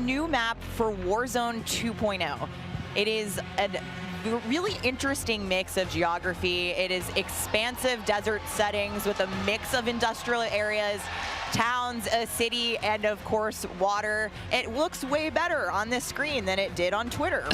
new map for Warzone 2.0. It is a really interesting mix of geography. It is expansive desert settings with a mix of industrial areas, towns, a city, and of course, water. It looks way better on this screen than it did on Twitter.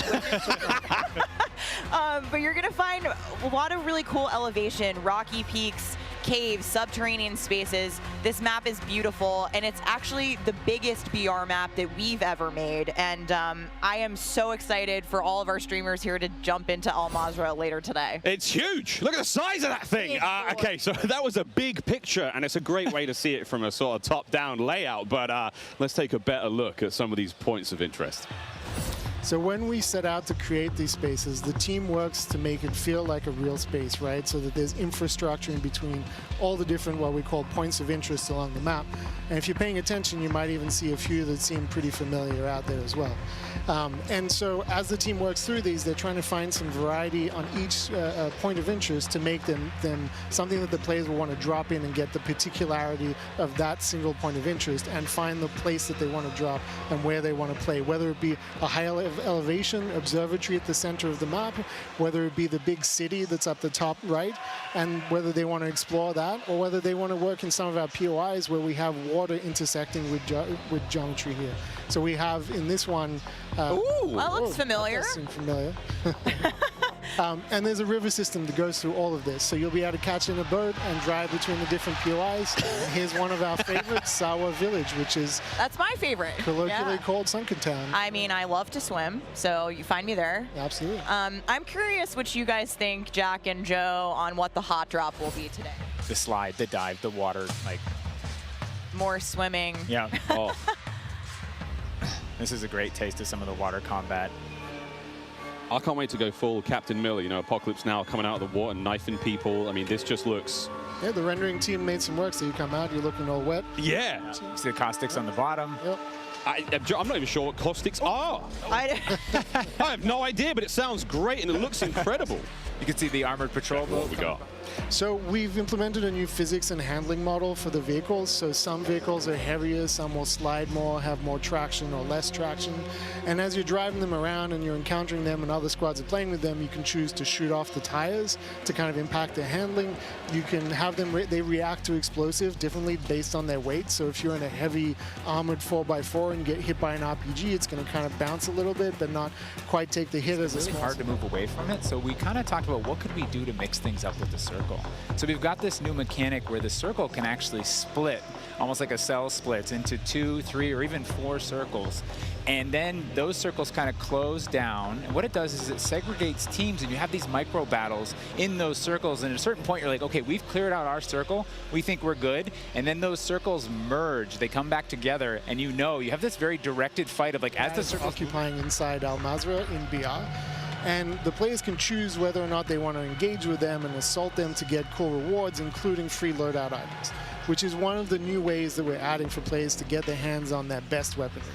But you're gonna find a lot of really cool elevation, rocky peaks, caves, subterranean spaces. This map is beautiful, and it's actually the biggest BR map that we've ever made. And I am so excited for all of our streamers here to jump into Al Mazrah later today. It's huge. Look at the size of that thing. Okay, so that was a big picture, and it's a great way to see it from a sort of top-down layout. But let's take a better look at some of these points of interest. So when we set out to create these spaces, the team works to make it feel like a real space, right? So that there's infrastructure in between all the different, what we call points of interest along the map. And if you're paying attention, you might even see a few that seem pretty familiar out there as well. And so as the team works through these, they're trying to find some variety on each point of interest to make them something that the players will want to drop in and get the particularity of that single point of interest and find the place that they want to drop and where they want to play, whether it be a high elevation observatory at the center of the map, whether it be the big city that's up the top right, and whether they want to explore that, or whether they want to work in some of our POIs where we have water intersecting with geometry here. So we have in this one... Ooh, that looks familiar. That does seem familiar. And there's a river system that goes through all of this. So you'll be able to catch in a boat and drive between the different POIs. And here's one of our favorites, Sawa Village, which is... That's my favorite. Colloquially called Sunken Town. I mean, I love to swim, so you find me there. Absolutely. I'm curious what you guys think, Jack and Joe, on what the hot drop will be today. The slide, the dive, the water, like... More swimming. Yeah. Oh. This is a great taste of some of the water combat. I can't wait to go full Captain Miller, you know, Apocalypse Now coming out of the water, knifing people. I mean, this just looks... Yeah, the rendering team made some work, so you come out, you're looking all wet. Yeah. See the caustics on the bottom. Yep. I'm not even sure what caustics are. I have no idea, but it sounds great and it looks incredible. You can see the armored patrol boat. What we got? So we've implemented a new physics and handling model for the vehicles. So some vehicles are heavier, some will slide more, have more traction or less traction. And as you're driving them around and you're encountering them and other squads are playing with them, you can choose to shoot off the tires to kind of impact their handling. You can have them, they react to explosive differently based on their weight. So if you're in a heavy armored 4x4 and you get hit by an RPG, it's going to kind of bounce a little bit, but not quite take the hit as a It's really hard to move away from it. So we kind of talked about what could we do to mix things up with the circle. So we've got this new mechanic where the circle can actually split, almost like a cell splits into 2, 3, or even 4 circles. And then those circles kind of close down. And what it does is it segregates teams, and you have these micro battles in those circles. And at a certain point, you're like, okay, we've cleared out our circle. We think we're good. And then those circles merge. They come back together, and you have this very directed fight of like, as the circles occupying inside Al Mazrah in BR. And the players can choose whether or not they want to engage with them and assault them to get cool rewards, including free loadout items, which is one of the new ways that we're adding for players to get their hands on their best weaponry.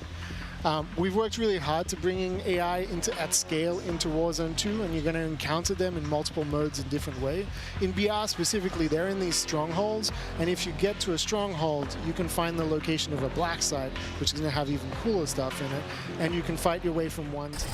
We've worked really hard to bringing AI at scale into Warzone 2, and you're going to encounter them in multiple modes in different ways. In BR specifically, they're in these strongholds, and if you get to a stronghold, you can find the location of a black site, which is going to have even cooler stuff in it, and you can fight your way from one to